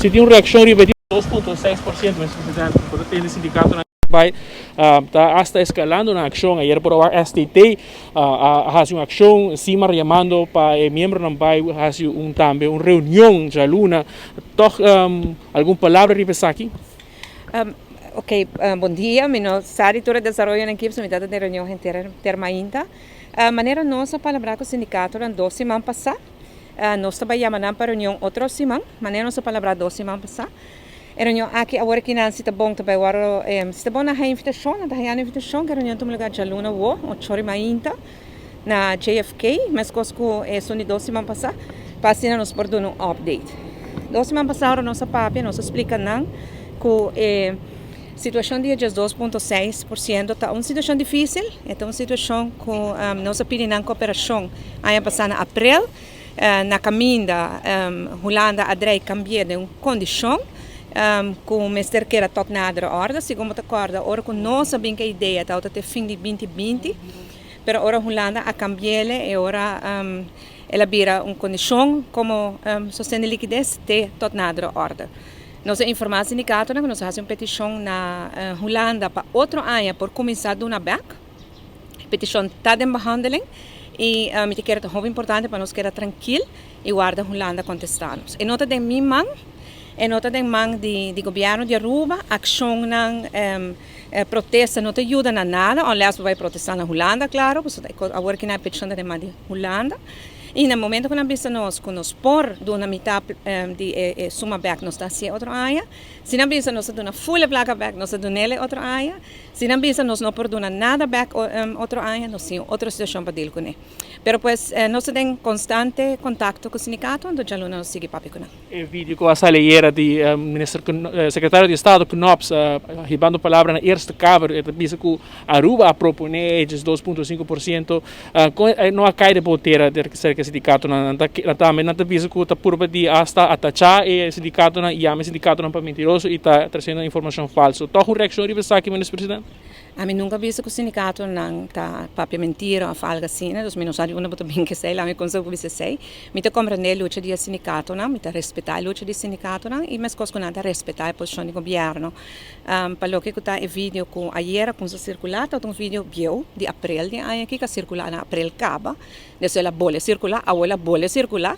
Se tem uma reação repetida, 2,6%, mas presidente, quando tem sindicato vai está escalando na ação. Ayer por a STT faz uma ação, cima chamando para membros não vai fazer também uma reunião já luna. Toch alguma palavra repensar aqui? Ok, bom dia. Meu nome é diretora de desenvolvimento em equipe, unidade de reunião interna ainda. Maneira nossa palavra com o sindicato na 2 semanas passada. Nós trabalhamos para reunião outra semana. Maneira nossa palavra 2 semanas passada. Reunião aqui agora que não está bom também agora está bom na invitação, na invitação que a reunião tomou lugar já luna o 8 ainda na JFK, mas conosco é só de 2 semanas passada. Passina nos por dar um update. 2 semanas passada nossa papia nos explica não que situação de 2,6% está uma situação difícil, é uma situação com nossa opinião cooperação aí passando em abril na caminho da Holanda a cambiar de uma condição com o mestre que era tot nada ordem, segundo a acorda, ora com nossa bem que ideia está até fim de 2020, pero ora Holanda a cambiar e ora ela vira uma condição como sustento de liquidez de tot nada ordem. Nós informamos o sindicato que nós fazemos uma petição na Holanda para outro ano por começar de uma back. A petição está em behandeling e me quero que é muito importante para nós querer tranquilo e guardar a Holanda contestar-nos. E nota de minha mãe, e nota de mãe de governo de Aruba, ação na protesta não te ajuda na nada, aliás vai protestar na Holanda, claro, porque agora que na petição de Holanda. E no momento que nós por uma metade de suma back nós está assim outra área, se não bisa nós dona full placa back nós dona nele outra área, se não bisa nós não por dona nada back outra área nós sim outra situação para deal com ele. Pero pues nós temos constante contato com o sindicato, então já não sigue papi com ele. O vídeo com a saleira de secretário de Estado Knops ribando palavra na eerste Kamer, ele disse que Aruba a proponer esses 2,5%, não cai de boteira de sindicato também não visa que está por de hasta atachar e sindicato na iame sindicato não para mentiroso e está trazendo informação falsa. Então a reação de você aqui, ministro presidente? A mim nunca visto que o sindicato não está para mentira ou algo assim, né? Os menos não botam bem que sei, lá me consigo que sei. Me te compreender a luta do sindicato, não? Me te respeitar a luta do sindicato, não? E mas coisas não te respeitar a posição do governo. Para o que está o vídeo com ayer com circular, tá um vídeo bio de abril de ano que circular na abril acaba, desde ela bolha circular, a ela bolha circular.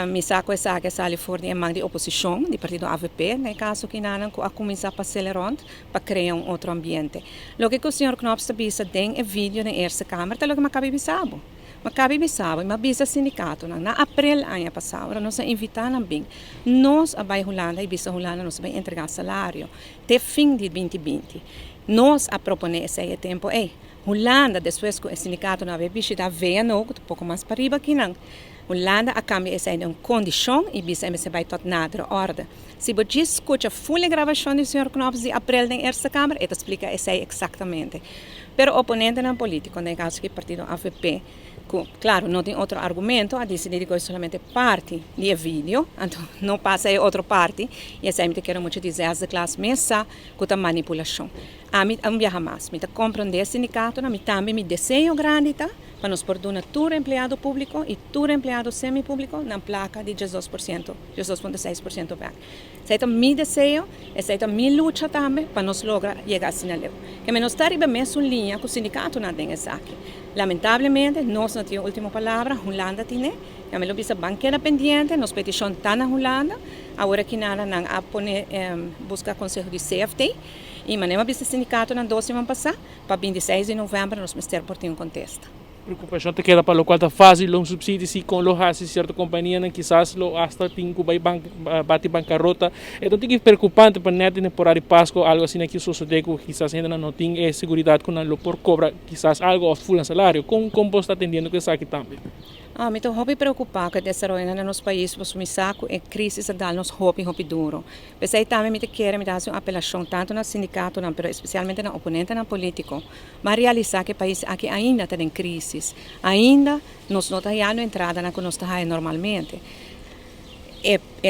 Me saco essa que sale fora de uma de oposição, do partido AVP, no caso que não a começar a acelerar para criar outro ambiente. O que o senhor Knops está tem é vídeo na eerste Kamer, tá logo me cabe bisabo. Me cabe bisabo, mas bisa sindicato na abril ano passado, nós invitamos bem. Nós a Bahia Holanda e bisa Holanda nós vai entregar salário até fim de 2020. Nós a proponer esse tempo Holanda depois que o sindicato não vai visitar veio um pouco mais para riba que não. Holanda a cambio essa é uma condição e bisa se vai tot nada ordem. Se você escuta a full gravação do senhor Knops de abril na eerste Kamer, ele explica isso exatamente. Pero o oponente na política, no caso que o partido AVP, claro, não tem outro argumento, a decidir que é somente parte do vídeo, então não passa a outra parte, e essa é que quero muito dizer, as classe mesa com a manipulação. A mim não viaja mais, me compreender o sindicato, me também me desenho grande, para nos pôr todo empregado público e todo empregado semi-público na placa de 18%, 18,6% back. Esse é o meu desejo, essa é a minha luta também para nós lograr chegar assim a leu. Que nós estamos na mesma linha que o sindicato não tem essa aqui. Lamentavelmente, nós não temos a última palavra, Holanda tem. A minha lobista banqueira pendente, nós petição está na Holanda, agora que nada não a poner buscar conselho de CFT, e manema o sindicato na 12 semanas passada, para 26 de novembro nós vamos ter por um contexto. Preocupação te queda para o qual está fácil um subsídio se com lo hace certa companhia não quizás lo hasta tem que vai bate bancarrota então tem que preocupante para net temporário Páscoa algo assim que sucede que quizás ainda não tem segurança com lo por cobra quizás algo a full salário como está atendendo que isso aqui também. Me estou muito preocupado com o desenvolvimento no nosso país, porque me saco é crise que dá nos hobby duro. Mas aí também me quero me dar uma apelação tanto no sindicato, mas especialmente no oponente no político, mas realizar que o país aqui ainda está em crise, ainda nós não estamos entrada na que nós estamos normalmente.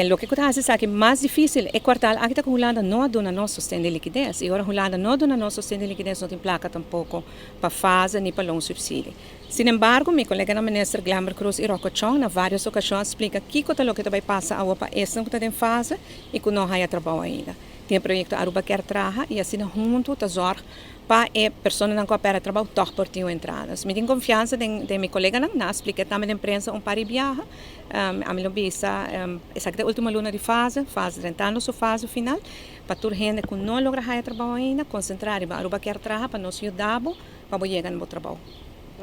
lo que acontece é que mais difícil é quartal aqui que Holanda não dona não sustém de liquidez e agora Holanda não dona não sustém de liquidez não tem placa tampouco para fase nem para longo subsídio. Sin embargo, meu colega na ministra Glamber Cruz e Rocochon na várias ocasiões explica que o que vai passar a para essa que está em fase e que não há trabalho ainda. Tem projeto Aruba quer trabalhar e assim junto tá zorg para a pessoa não coopera trabalho toch por ter entradas. Me tenho confiança de meu colega na explica também na imprensa par de viaja. A minha bisa essa que é a última luna de fase 30 anos fase final para tur gente que não logra há trabalho ainda concentrar e Aruba quer trabalhar para nos ajudar para chegar no trabalho.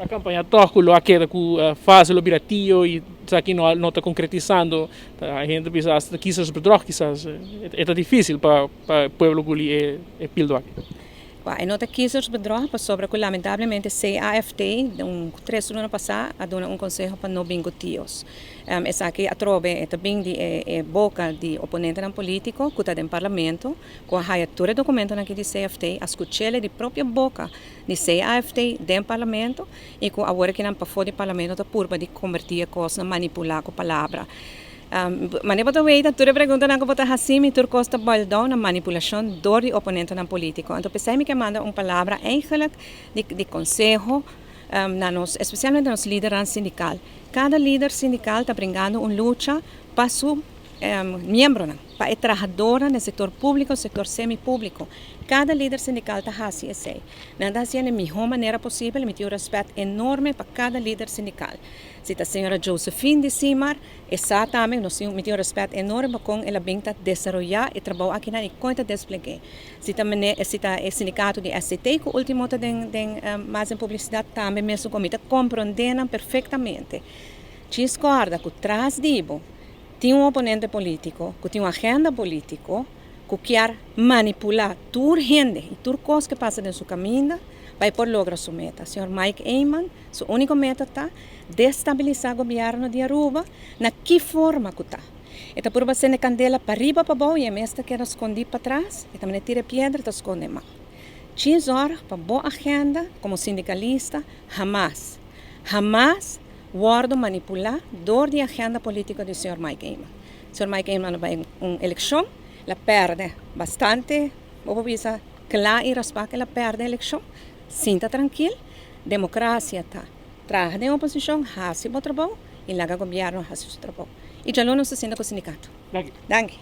A campanha Tóculo aqui com fase operativo e aqui não está concretizando, a gente precisa quizás bedrog, quizás é difícil para o povo que é pildo aqui. E nota kiezers bedrog para sobre que lamentavelmente CAFT 3 anos passado a dona conselho para não bingo tios. Essa aqui a trove é também de boca de oponente no político que está no parlamento, com a raiatura documento aqui de CAFT, a escuchele de própria boca de CAFT no parlamento e com a hora que não para fora do parlamento da purba de convertir a coisa, manipular com a palavra. Mas eu vou ver, tu pergunta na que assim, tu costa baldão na manipulação do oponente na político. Então pensei que manda uma palavra eigenlijk de conselho, especialmente nos líderes sindical. Cada líder sindical está bringando uma luta para su membro, para a trabalhadora no setor público, setor semipúblico. Cada líder sindical está fazendo isso. Nada assim da melhor maneira possível, me tenho respeito enorme para cada líder sindical. Se a senhora Josephine de Simar, essa também, me tenho respeito enorme com ela bem está desenvolver e trabalhar aqui na conta desplegue. Se o sindicato de SCT, que o último tem mais em publicidade, também mesmo comigo, compreendem perfeitamente. Te escorda que traz dibo, tem um oponente político, que tem uma agenda política, que quer manipular toda gente e toda coisa que passa no seu caminho, vai por lograr sua meta. O senhor Mike Eyman, sua única meta está destabilizar o governo de Aruba, na que forma que está. Então, por você na candela para riba para baixo, e a mestra quer esconder para trás, e também tira pedra e esconde mais. Tinha para boa agenda, como sindicalista, jamás guardo manipular dor de agenda política do senhor Mike Eyman. O senhor Mike Eyman vai em uma eleição, ela perde bastante, vou dizer, claro e respeito, ela perde a eleição, sinta tranquilo, democracia está. Traga de oposição, faz o trabalho, e lá o governo faz o trabalho. E já não se senta com o sindicato. Danke. Danke.